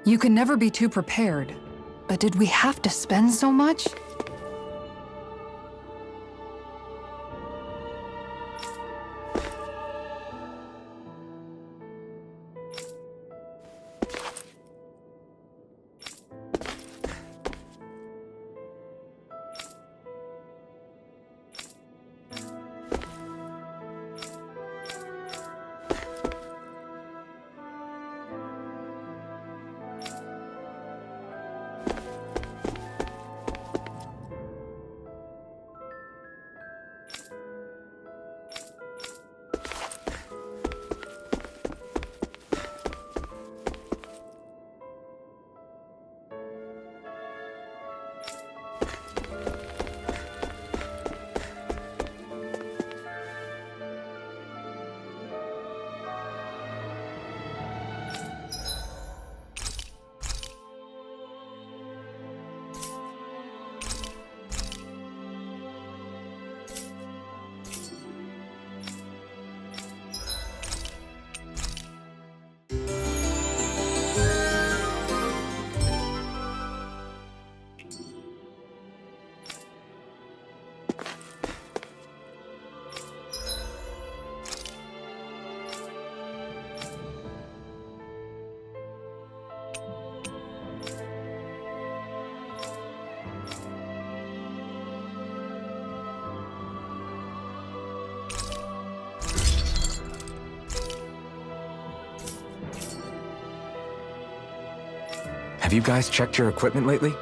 You can never be too prepared. But did we have to spend so much? Have you guys checked your equipment lately?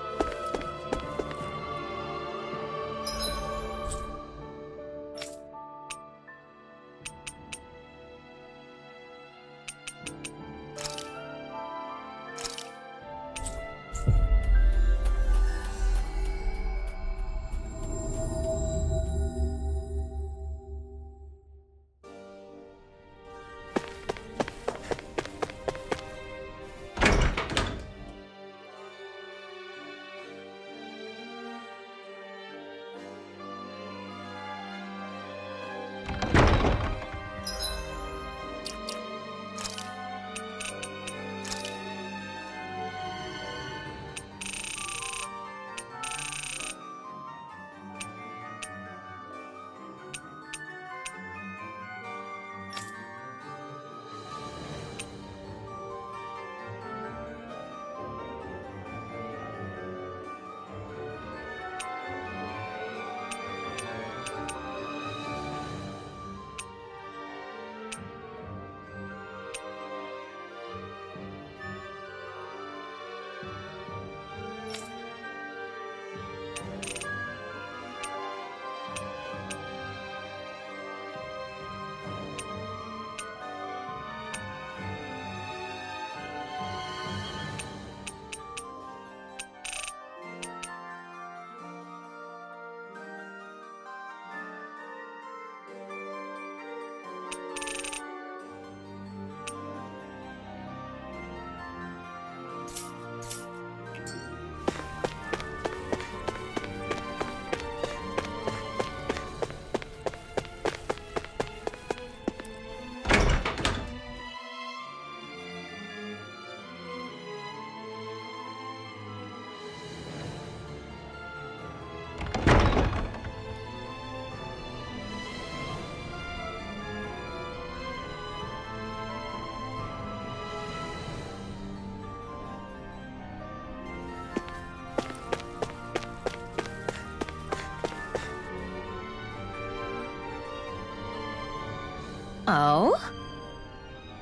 Oh?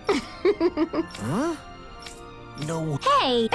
Huh? No. Hey!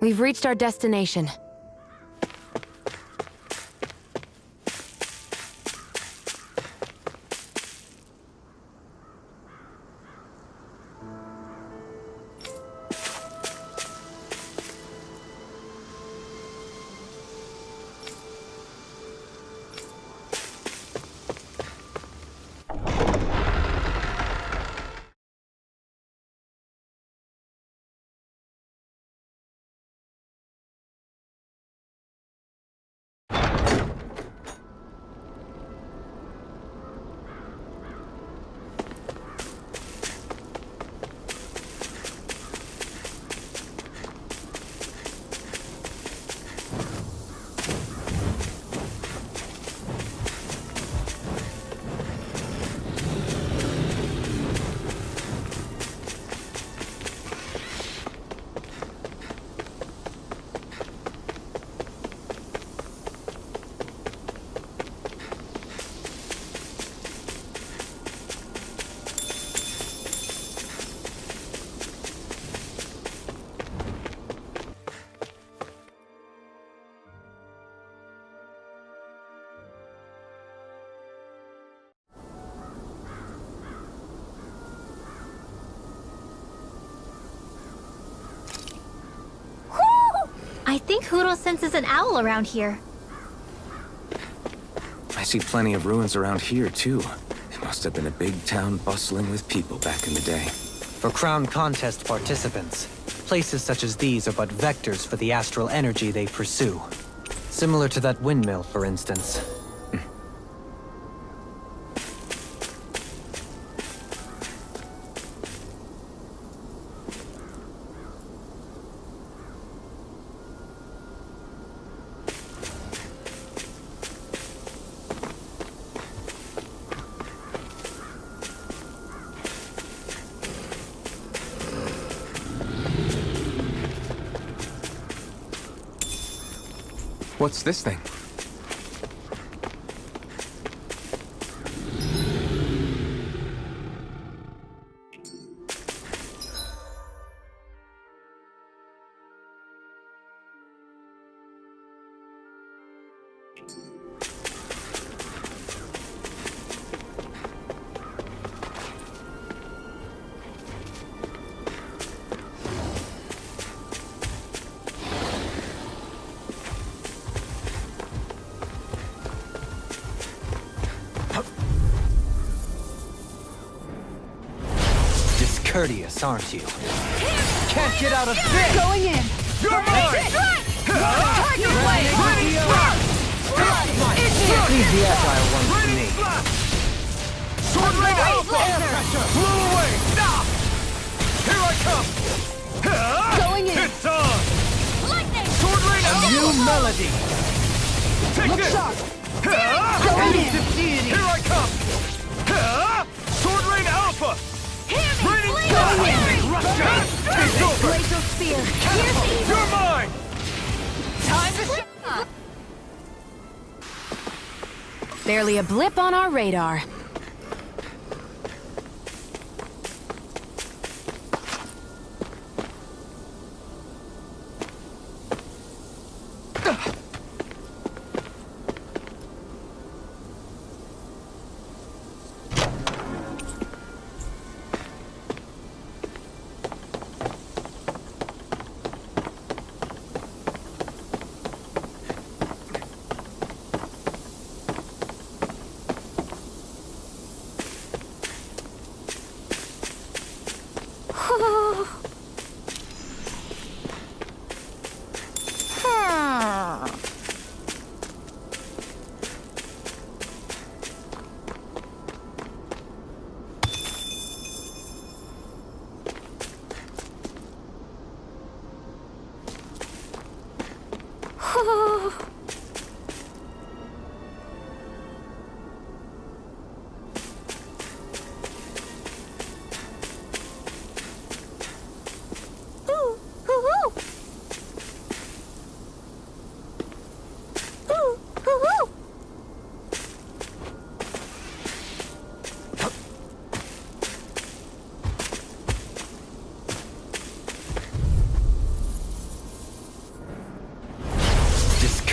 We've reached our destination. I think Huro senses an owl around here. I see plenty of ruins around here, too. It must have been a big town bustling with people back in the day. For Crown Contest participants, places such as these are but vectors for the astral energy they pursue. Similar to that windmill, for instance. What's this thing? Discourteous, aren't you? Can't get out of this! Going in! You're mine! Tiger Blade! Leave the agile ones to me. Sword Rain Alpha! Blow away! Stop! Here I come! Going in! It's on! Sword Rain Alpha! New melody! Take Look this! sharp! Going in! Here I come! Sword Rain Alpha! Raining Flash! It's over! Glacial Spear. You're mine! Time to Barely a blip on our radar.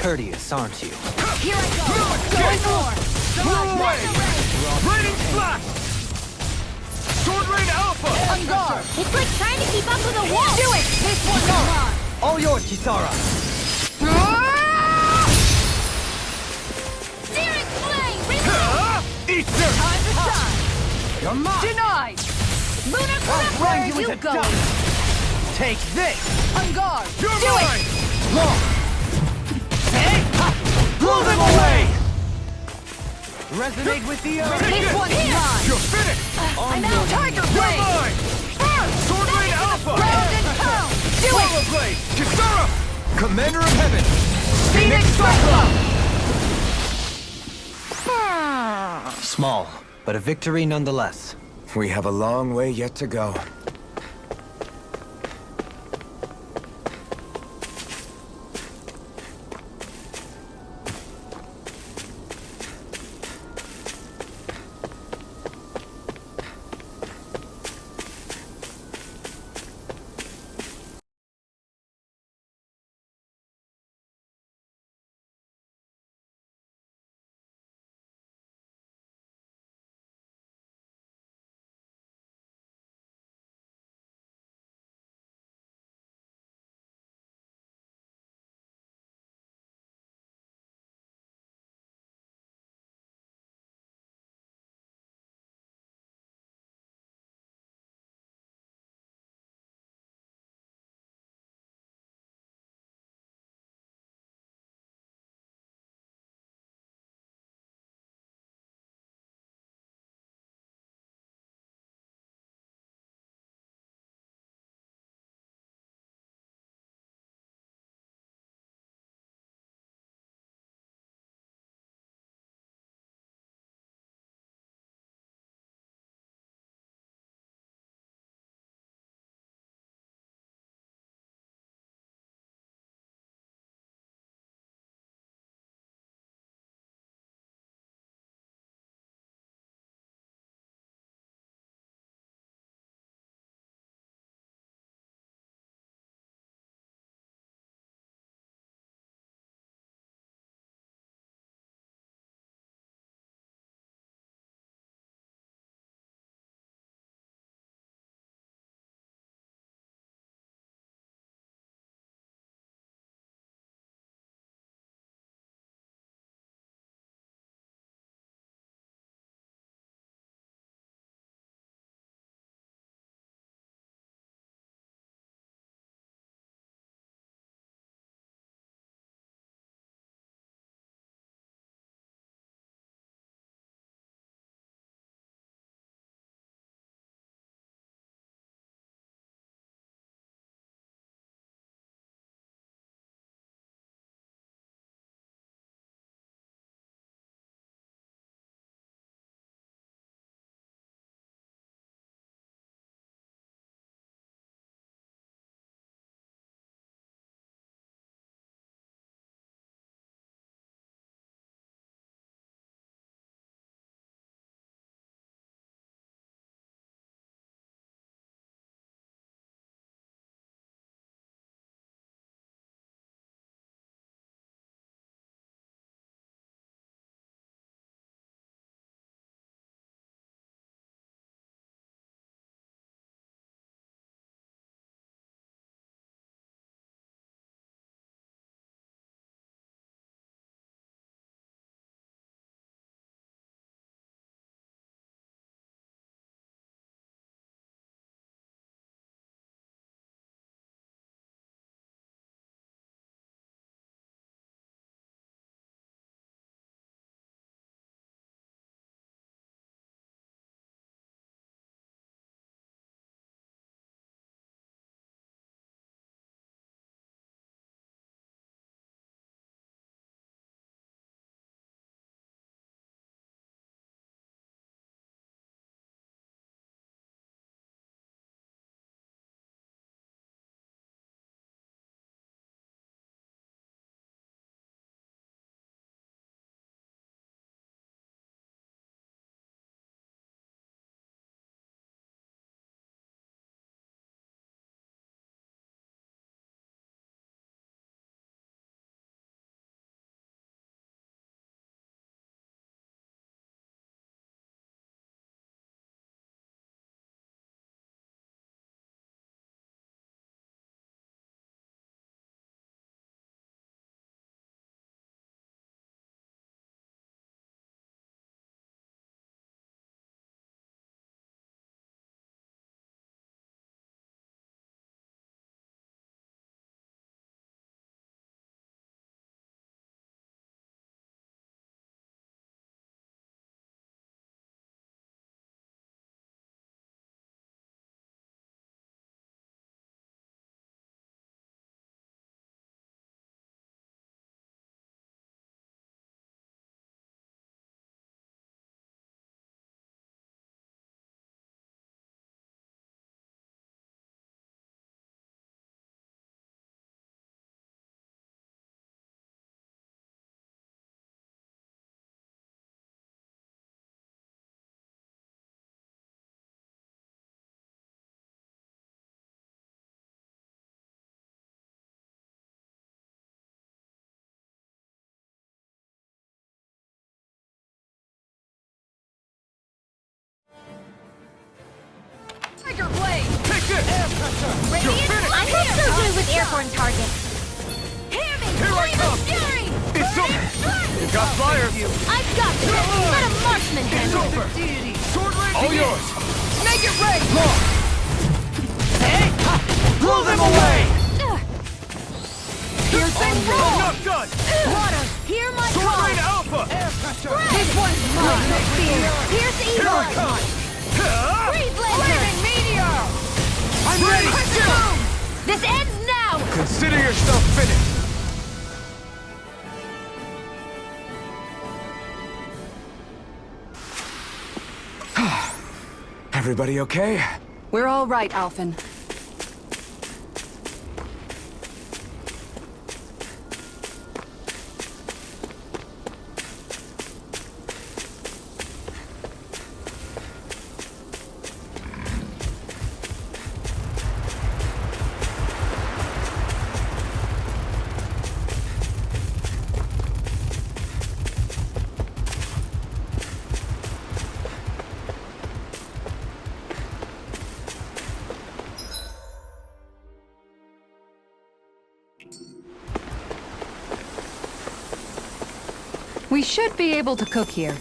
courteous, aren't you? Here I go. Going for Blow away! Raining Flash! Sword Rain Alpha! On guard. It's like trying to keep up with a wolf. Do it. This one's mine. All yours, Kisara! Searing Flame! Reload! Eat dirt! Time to shine. You're mine! Denied. Lunar I'll Clip! grind Where you you into going? dust! Take this! On guard. You're Do mine! Long! Hey! Ha! Blow them away! Resonate with the earth! Take This it! one's mine. You're finished! I'm out. Tiger You're Blade. mine! Sword Rain Alpha! Round and pound. Do Power it. Blade! Kisara! Commander of Heaven! Phoenix Cyclone. Small, but a victory nonetheless. We have a long way yet to go. I'm not so good with airborne targets. Here I come! It's over! You got fire! I've got you. Let a marksman It's handle it. over! Sword raising! All yours! Make it rain! Blow them away! Piercing roll! Not done! Water, hear my Sword call! rain alpha! This one's mine, no fear! Pierce Here evil. I come! Breathe laser! Meteor! I'm ready! This ends now! Consider yourself finished! Everybody okay? We're all right, Alphen. We should be able to cook here.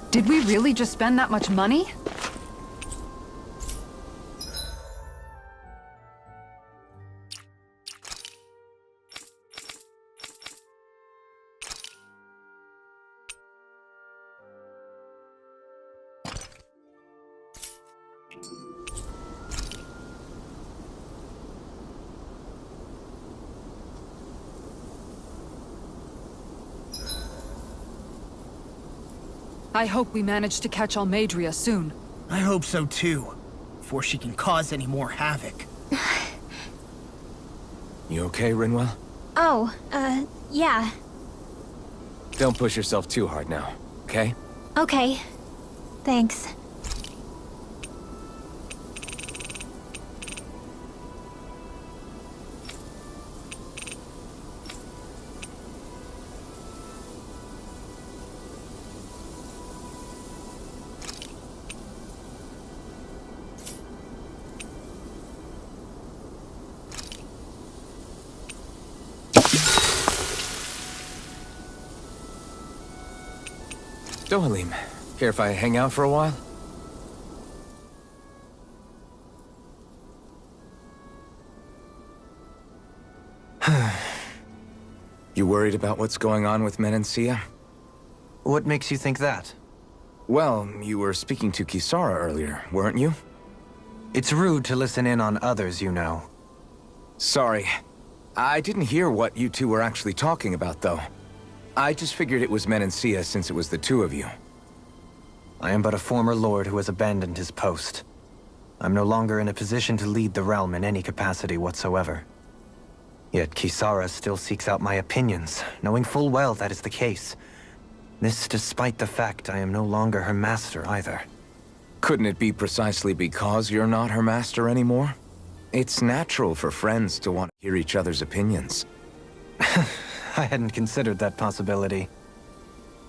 Did we really just spend that much money? I hope we manage to catch Almeidrea soon. I hope so too, before she can cause any more havoc. You okay, Rinwell? Oh, yeah. Don't push yourself too hard now, okay? Okay. Thanks. Dohalim, care if I hang out for a while? You worried about what's going on with Menancia? What makes you think that? Well, you were speaking to Kisara earlier, weren't you? It's rude to listen in on others, you know. Sorry. I didn't hear what you two were actually talking about, though. I just figured it was Menancia since it was the two of you. I am but a former lord who has abandoned his post. I'm no longer in a position to lead the realm in any capacity whatsoever. Yet Kisara still seeks out my opinions, knowing full well that is the case. This despite the fact I am no longer her master either. Couldn't it be precisely because you're not her master anymore? It's natural for friends to want to hear each other's opinions. I hadn't considered that possibility.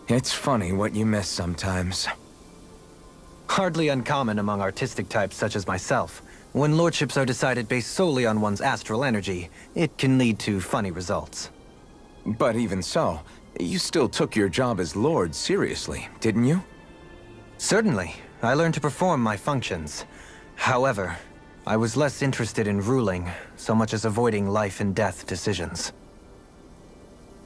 It's funny what you miss sometimes. Hardly uncommon among artistic types such as myself. When lordships are decided based solely on one's astral energy, it can lead to funny results. But even so, you still took your job as Lord seriously, didn't you? Certainly. I learned to perform my functions. However, I was less interested in ruling, so much as avoiding life and death decisions.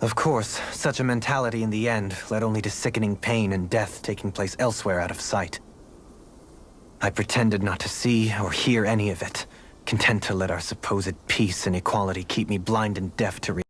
Of course, such a mentality in the end led only to sickening pain and death taking place elsewhere out of sight. I pretended not to see or hear any of it, content to let our supposed peace and equality keep me blind and deaf to reality.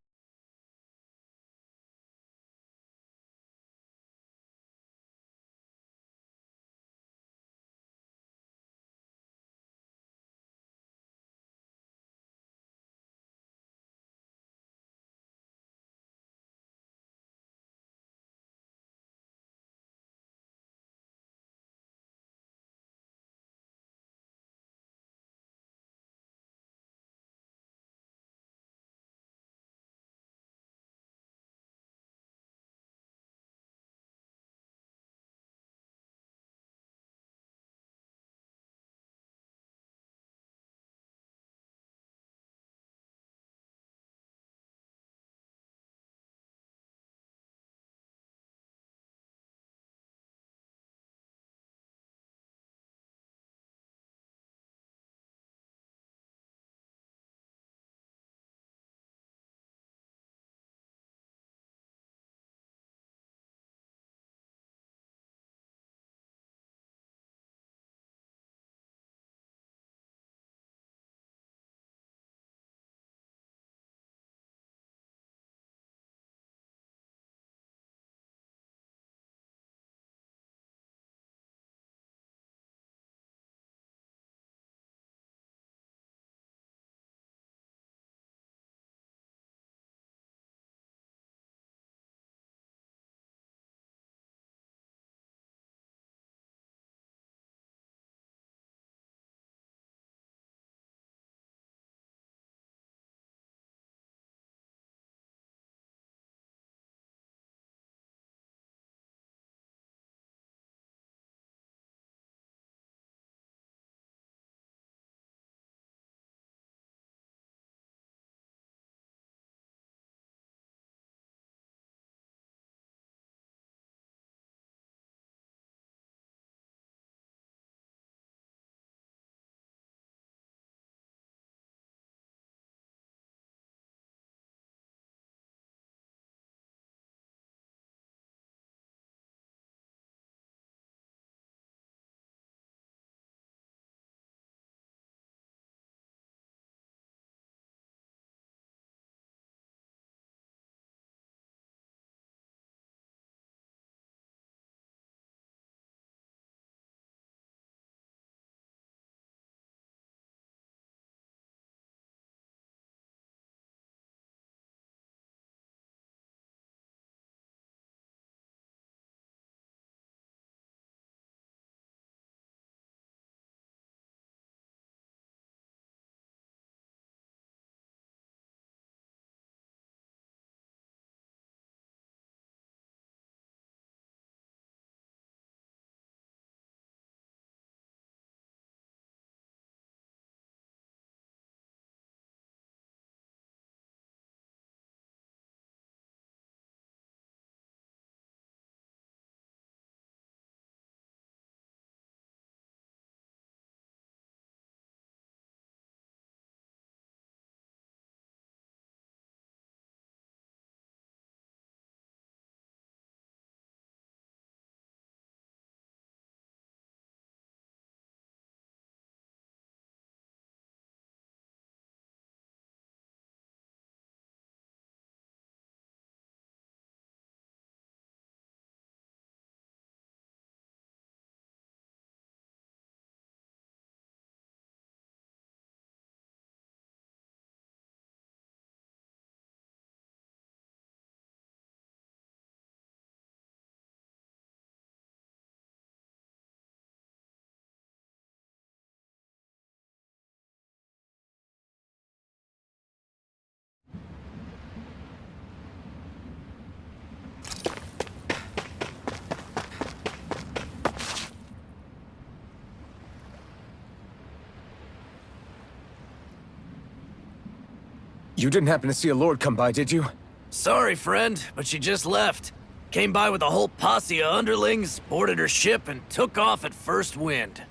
You didn't happen to see a lord come by, did you? Sorry, friend, but she just left. Came by with a whole posse of underlings, boarded her ship, and took off at first wind.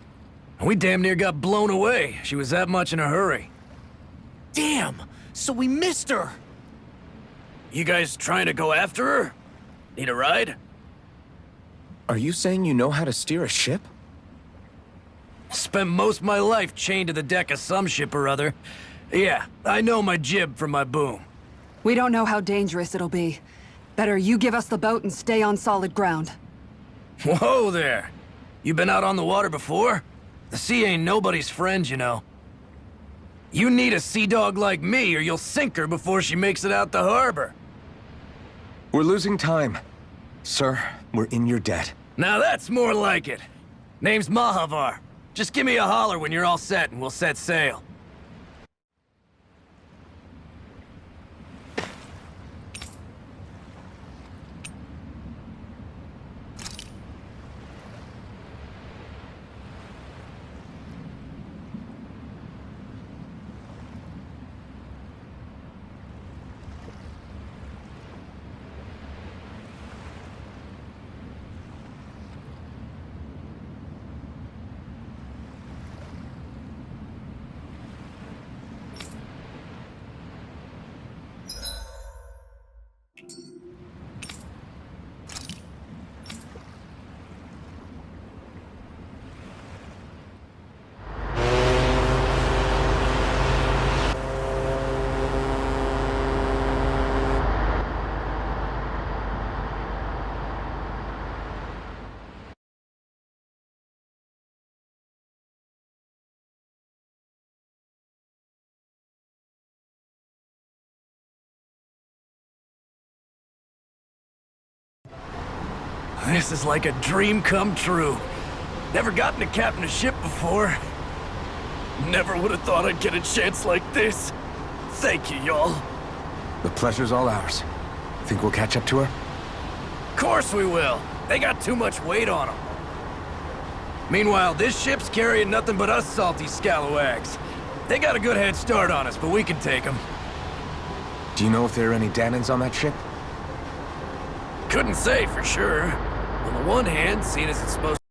We damn near got blown away. She was that much in a hurry. Damn! So we missed her! You guys trying to go after her? Need a ride? Are you saying you know how to steer a ship? Spent most of my life chained to the deck of some ship or other. Yeah, I know my jib from my boom. We don't know how dangerous it'll be. Better you give us the boat and stay on solid ground. Whoa there! You been out on the water before? The sea ain't nobody's friend, you know. You need a sea dog like me, or you'll sink her before she makes it out the harbor. We're losing time. Sir, we're in your debt. Now that's more like it. Name's Mahavar. Just give me a holler when you're all set and we'll set sail. This is like a dream come true. Never gotten to captain a ship before. Never would have thought I'd get a chance like this. Thank you, y'all. The pleasure's all ours. Think we'll catch up to her? Course we will. They got too much weight on them. Meanwhile, this ship's carrying nothing but us salty scalawags. They got a good head start on us, but we can take them. Do you know if there are any Danans on that ship? Couldn't say for sure. On the one hand, seeing as it's supposed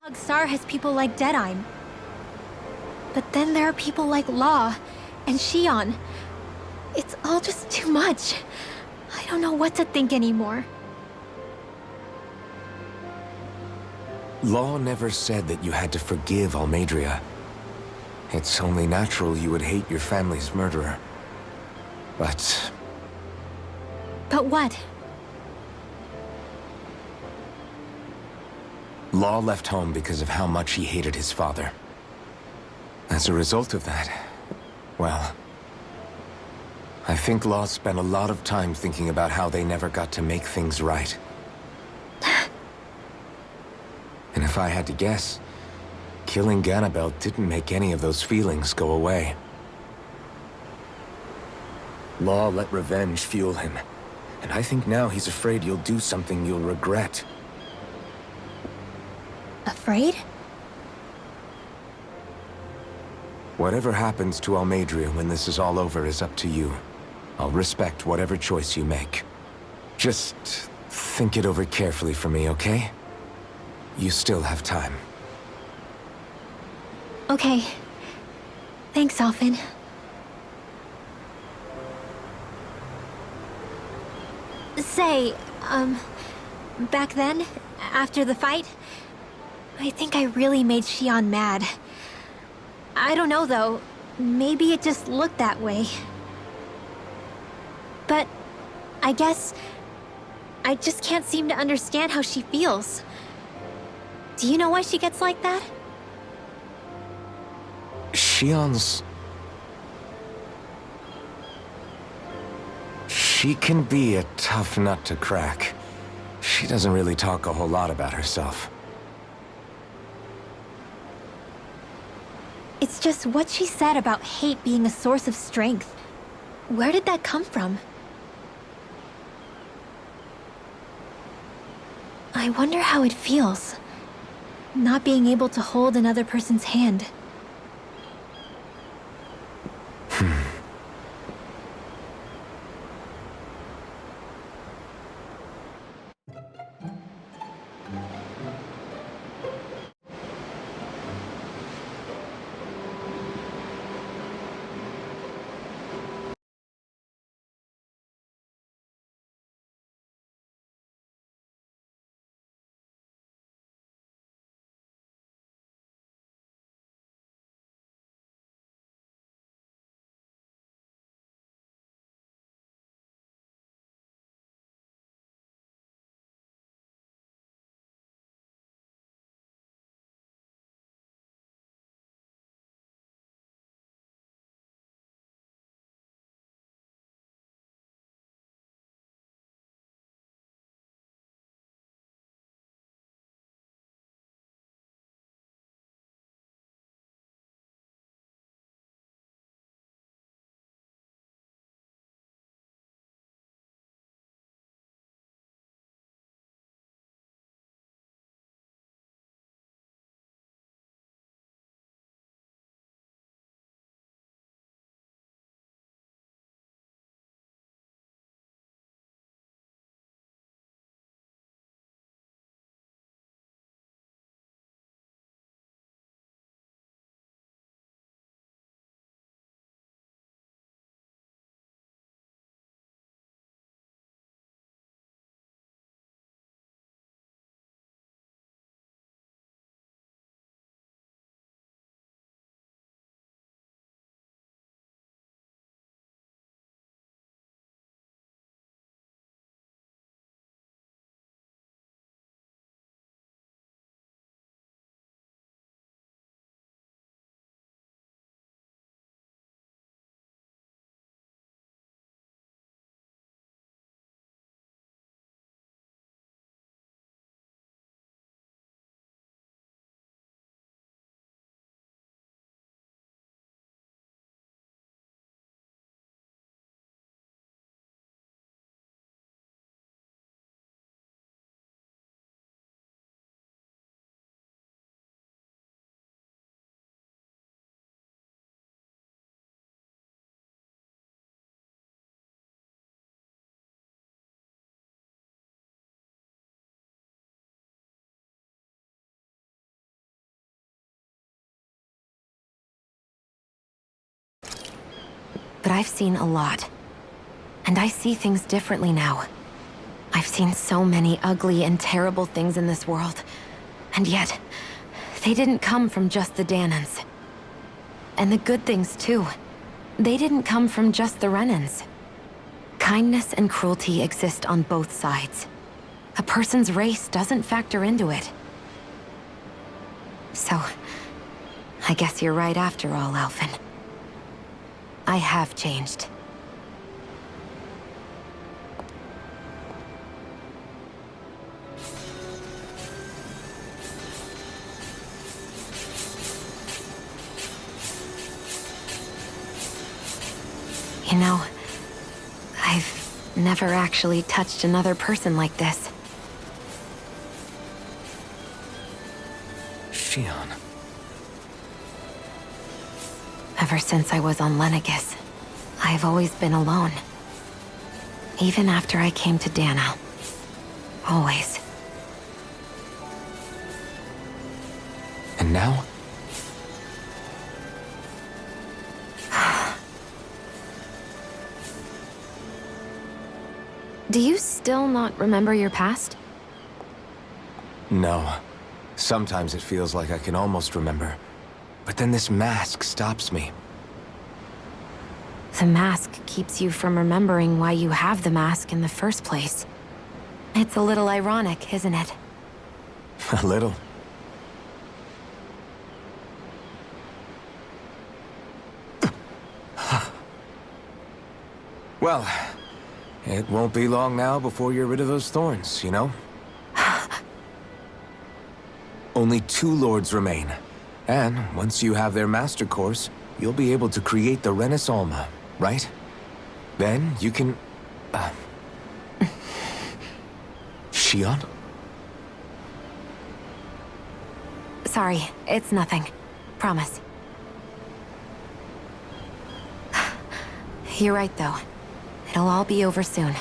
Hogsar has people like Deadeye. But then there are people like Law and Shion. It's all just too much. I don't know what to think anymore. Law never said that you had to forgive Almeidrea. It's only natural you would hate your family's murderer. But But what? Law left home because of how much he hated his father. As a result of that, well, I think Law spent a lot of time thinking about how they never got to make things right. And if I had to guess, killing Ganabel didn't make any of those feelings go away. Law let revenge fuel him, and I think now he's afraid you'll do something you'll regret. Afraid? Whatever happens to Almeidrea when this is all over is up to you. I'll respect whatever choice you make. Just think it over carefully for me, okay? You still have time. Okay. Thanks, Alphen. Say, back then, after the fight, I think I really made Xion mad. I don't know, though. Maybe it just looked that way. But I guess I just can't seem to understand how she feels. Do you know why she gets like that? Xion's... She can be a tough nut to crack. She doesn't really talk a whole lot about herself. It's just what she said about hate being a source of strength. Where did that come from? I wonder how it feels, not being able to hold another person's hand. But I've seen a lot. And I see things differently now. I've seen so many ugly and terrible things in this world. And yet, they didn't come from just the Danans. And the good things, too. They didn't come from just the Renans. Kindness and cruelty exist on both sides. A person's race doesn't factor into it. So, I guess you're right after all, Alphen. I have changed. You know, I've never actually touched another person like this. Shion. Ever since I was on Lenegis, I've always been alone. Even after I came to Dana. Always. And now? Do you still not remember your past? No. Sometimes it feels like I can almost remember. But then this mask stops me. The mask keeps you from remembering why you have the mask in the first place. It's a little ironic, isn't it? A little. Well, it won't be long now before you're rid of those thorns, you know? Only 2 lords remain. And once you have their master course, you'll be able to create the Renis Alma, right? Then you can... Shion? Sorry, it's nothing. Promise. You're right, though. It'll all be over soon.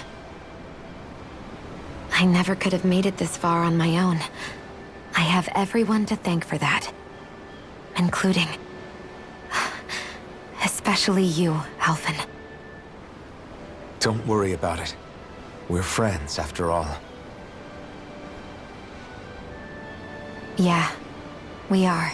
I never could have made it this far on my own. I have everyone to thank for that. Including... especially you, Alphen. Don't worry about it. We're friends, after all. Yeah, we are.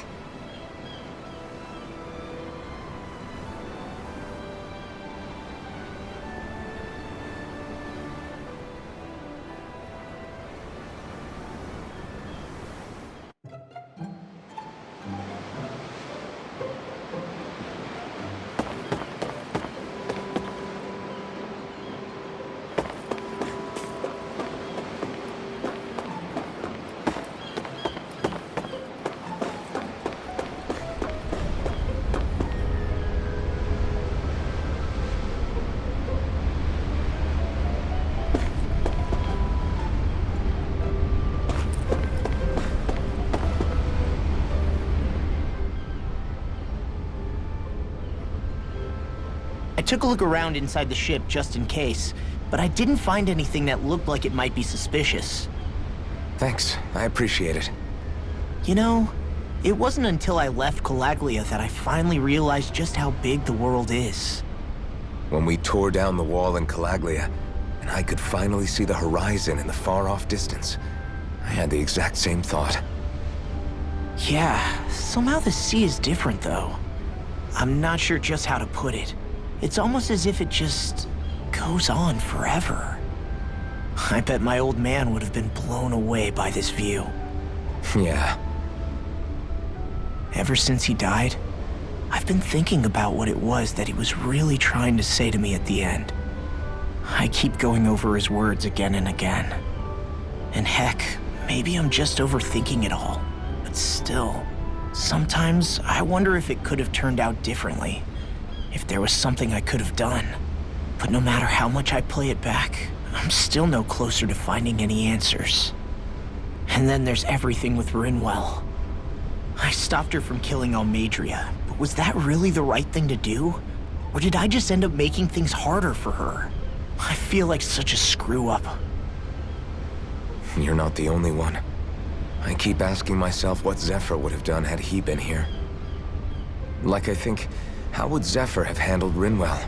I took a look around inside the ship just in case, but I didn't find anything that looked like it might be suspicious. Thanks, I appreciate it. You know, it wasn't until I left Calaglia that I finally realized just how big the world is. When we tore down the wall in Calaglia, and I could finally see the horizon in the far-off distance, I had the exact same thought. Yeah, somehow the sea is different though. I'm not sure just how to put it. It's almost as if it just goes on forever. I bet my old man would have been blown away by this view. Yeah. Ever since he died, I've been thinking about what it was that he was really trying to say to me at the end. I keep going over his words again and again. And heck, maybe I'm just overthinking it all. But still, sometimes I wonder if it could have turned out differently. If there was something I could have done. But no matter how much I play it back, I'm still no closer to finding any answers. And then there's everything with Rinwell. I stopped her from killing Almeidrea, but was that really the right thing to do? Or did I just end up making things harder for her? I feel like such a screw-up. You're not the only one. I keep asking myself what Zephyr would have done had he been here. Like I think, how would Zephyr have handled Rinwell?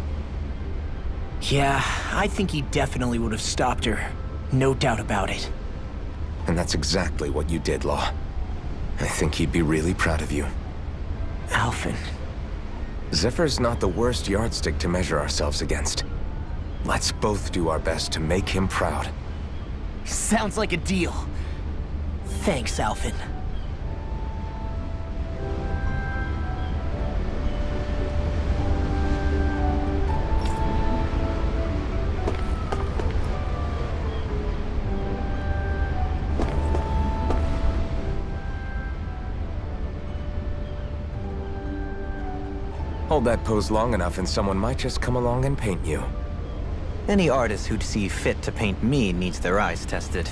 Yeah, I think he definitely would have stopped her. No doubt about it. And that's exactly what you did, Law. I think he'd be really proud of you. Alphen. Zephyr's not the worst yardstick to measure ourselves against. Let's both do our best to make him proud. Sounds like a deal. Thanks, Alphen. Hold that pose long enough and someone might just come along and paint you. Any artist who'd see fit to paint me needs their eyes tested.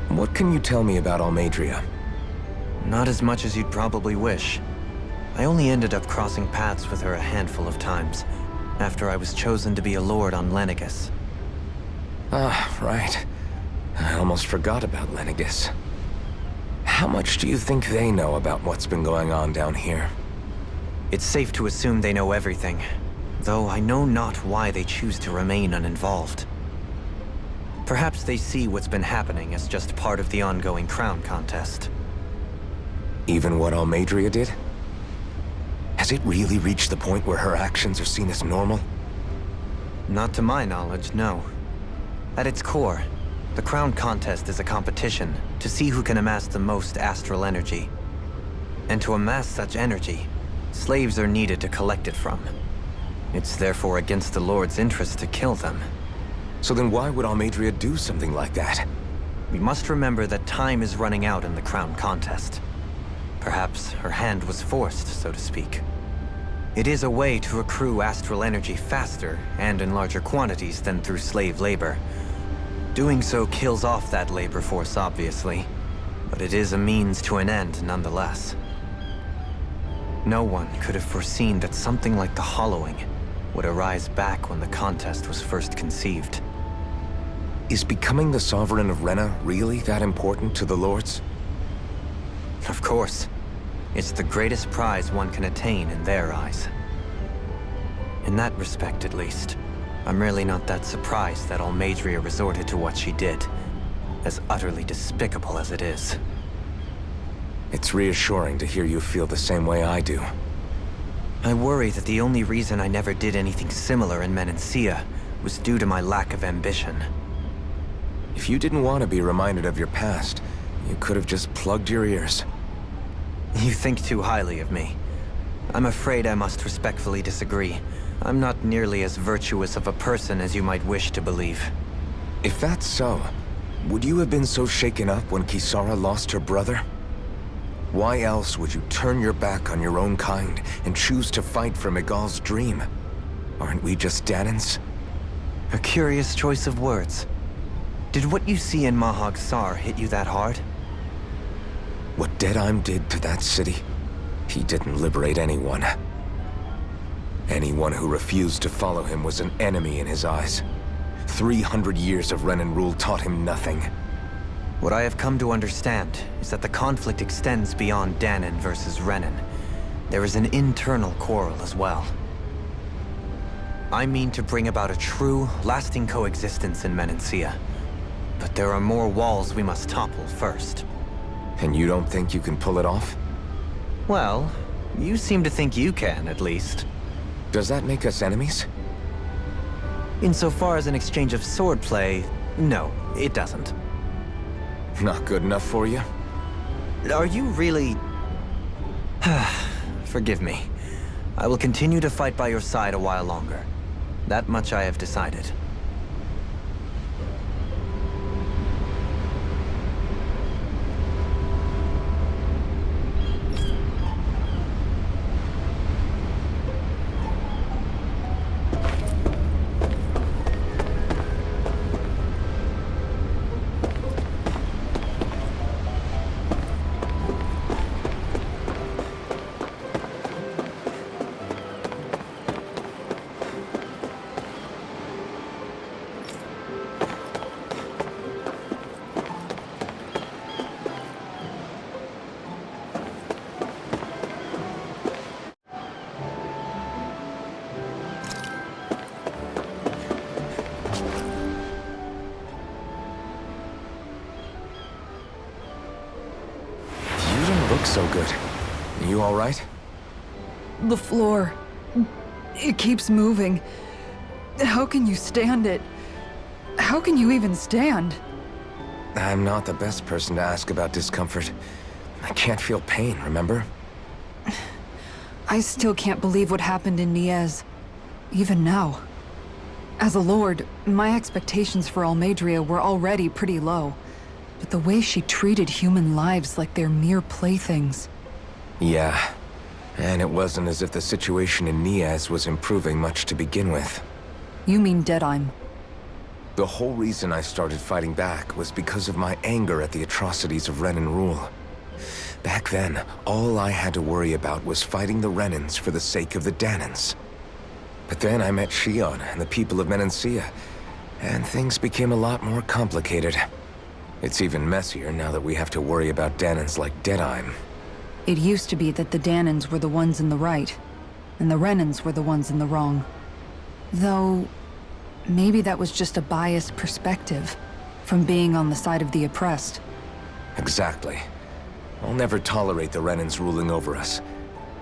What can you tell me about Almeidrea? Not as much as you'd probably wish. I only ended up crossing paths with her a handful of times, after I was chosen to be a lord on Lenegis. Ah, right. I almost forgot about Lenegis. How much do you think they know about what's been going on down here? It's safe to assume they know everything, though I know not why they choose to remain uninvolved. Perhaps they see what's been happening as just part of the ongoing crown contest. Even what Almeidrea did? Has it really reached the point where her actions are seen as normal? Not to my knowledge, no. At its core, the crown contest is a competition to see who can amass the most astral energy. And to amass such energy, slaves are needed to collect it from. It's therefore against the Lord's interest to kill them. So then why would Almeidrea do something like that? We must remember that time is running out in the crown contest. Perhaps her hand was forced, so to speak. It is a way to accrue astral energy faster and in larger quantities than through slave labor. Doing so kills off that labor force, obviously, but it is a means to an end nonetheless. No one could have foreseen that something like the Hollowing would arise back when the contest was first conceived. Is becoming the Sovereign of Rena really that important to the Lords? Of course. It's the greatest prize one can attain in their eyes. In that respect, at least, I'm really not that surprised that Almeidrea resorted to what she did, as utterly despicable as it is. It's reassuring to hear you feel the same way I do. I worry that the only reason I never did anything similar in Menancia was due to my lack of ambition. If you didn't want to be reminded of your past, you could have just plugged your ears. You think too highly of me. I'm afraid I must respectfully disagree. I'm not nearly as virtuous of a person as you might wish to believe. If that's so, would you have been so shaken up when Kisara lost her brother? Why else would you turn your back on your own kind and choose to fight for Miguel's dream? Aren't we just Danans? A curious choice of words. Did what you see in Mahag Sar hit you that hard? What Deadheim did to that city, he didn't liberate anyone. Anyone who refused to follow him was an enemy in his eyes. 300 years of Renan rule taught him nothing. What I have come to understand is that the conflict extends beyond Danan versus Renan. There is an internal quarrel as well. I mean to bring about a true, lasting coexistence in Menancia. But there are more walls we must topple first. And you don't think you can pull it off? Well, you seem to think you can, at least. Does that make us enemies? Insofar as an exchange of swordplay, no, it doesn't. Not good enough for you? Are you really... Forgive me. I will continue to fight by your side a while longer. That much I have decided. look so good. You all right? The floor. It keeps moving. How can you stand it? How can you even stand? I'm not the best person to ask about discomfort. I can't feel pain, remember? I still can't believe what happened in Niez. Even now. As a lord, my expectations for Almeidrea were already pretty low. But the way she treated human lives like they're mere playthings. Yeah. And it wasn't as if the situation in Niez was improving much to begin with. You mean Deadheim? The whole reason I started fighting back was because of my anger at the atrocities of Renan rule. Back then, all I had to worry about was fighting the Renans for the sake of the Danans. But then I met Shion and the people of Menancia, and things became a lot more complicated. It's even messier now that we have to worry about Danans like Deadheim. It used to be that the Danans were the ones in the right, and the Renans were the ones in the wrong. Though, maybe that was just a biased perspective, from being on the side of the oppressed. Exactly. I'll never tolerate the Renans ruling over us.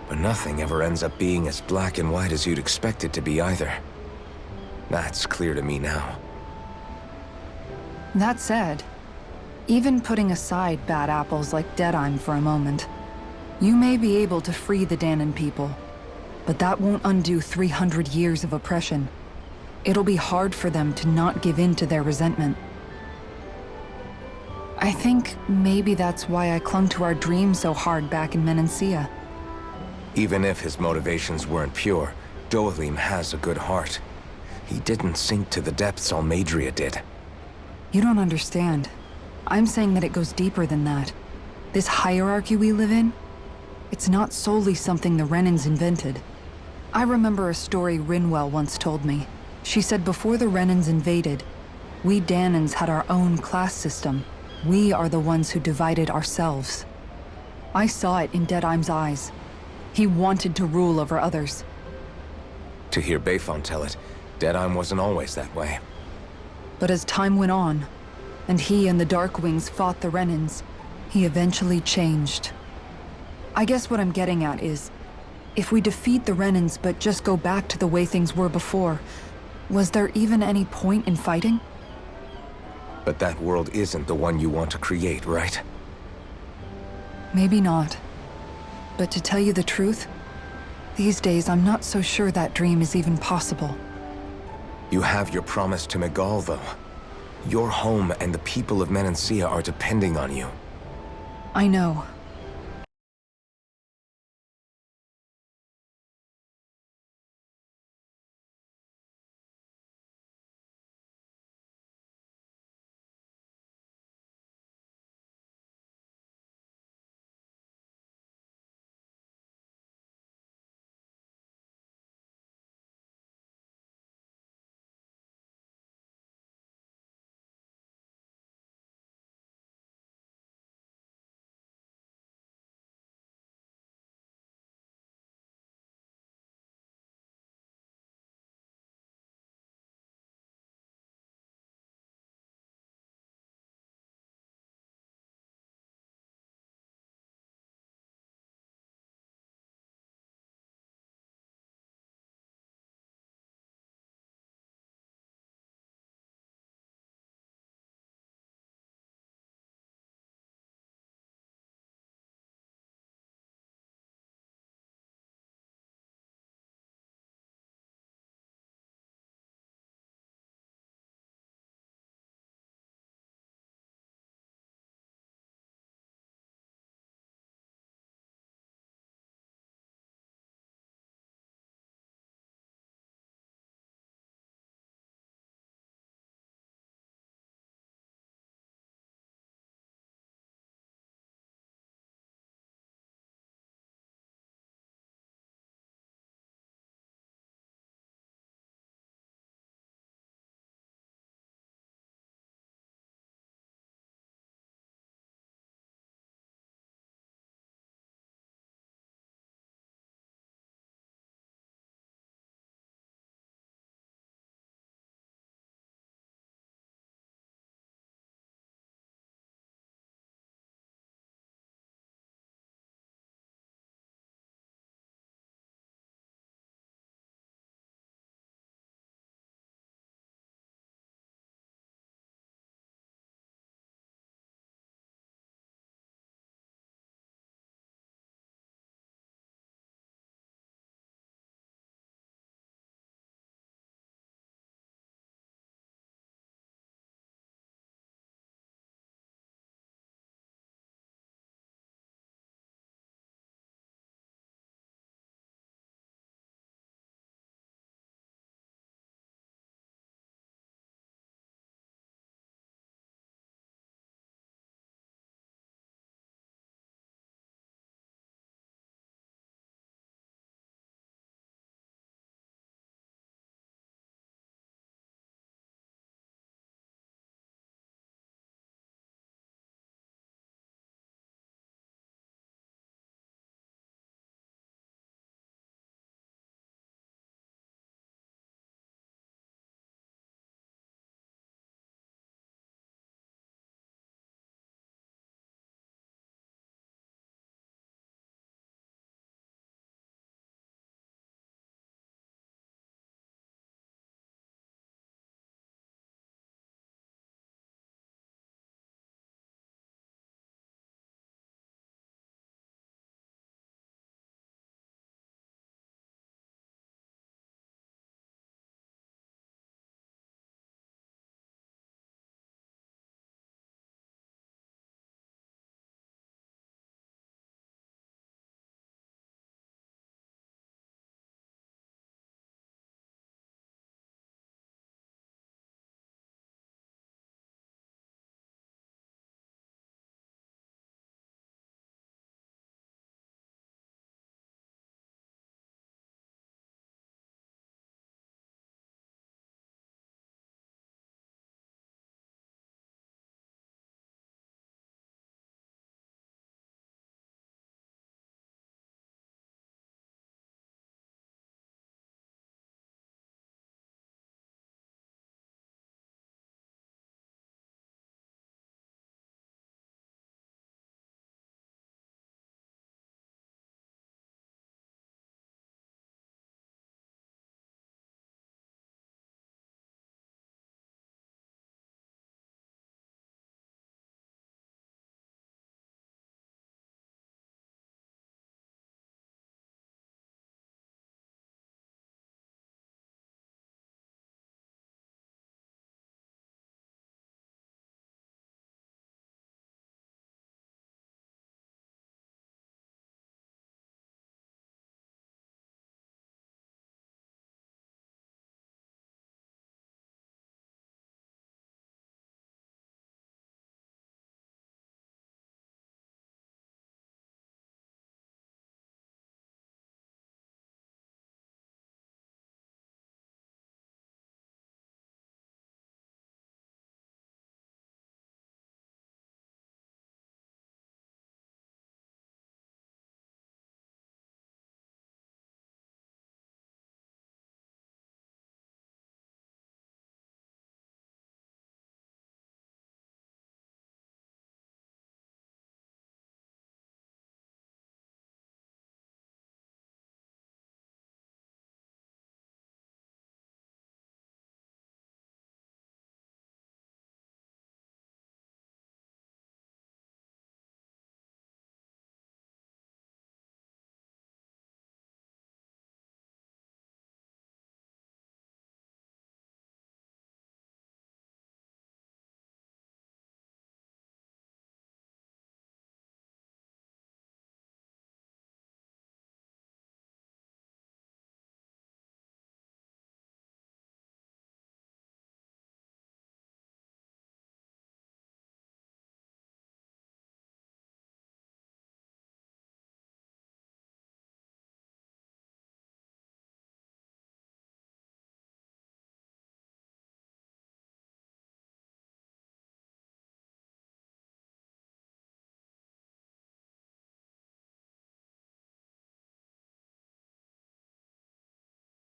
But nothing ever ends up being as black and white as you'd expect it to be either. That's clear to me now. That said, even putting aside bad apples like Deadheim for a moment, you may be able to free the Danan people, but that won't undo 300 years of oppression. It'll be hard for them to not give in to their resentment. I think maybe that's why I clung to our dream so hard back in Menancia. Even if his motivations weren't pure, Dohalim has a good heart. He didn't sink to the depths Almeidrea did. You don't understand. I'm saying that it goes deeper than that. This hierarchy we live in, it's not solely something the Renans invented. I remember a story Rinwell once told me. She said before the Renans invaded, we Danans had our own class system. We are the ones who divided ourselves. I saw it in Deadheim's eyes. He wanted to rule over others. To hear Bayfon tell it, Deadheim wasn't always that way. But as time went on, and he and the Darkwings fought the Renans, he eventually changed. I guess what I'm getting at is, if we defeat the Renans but just go back to the way things were before, was there even any point in fighting? But that world isn't the one you want to create, right? Maybe not. But to tell you the truth, these days I'm not so sure that dream is even possible. You have your promise to Megal, though. Your home and the people of Menancia are depending on you. I know.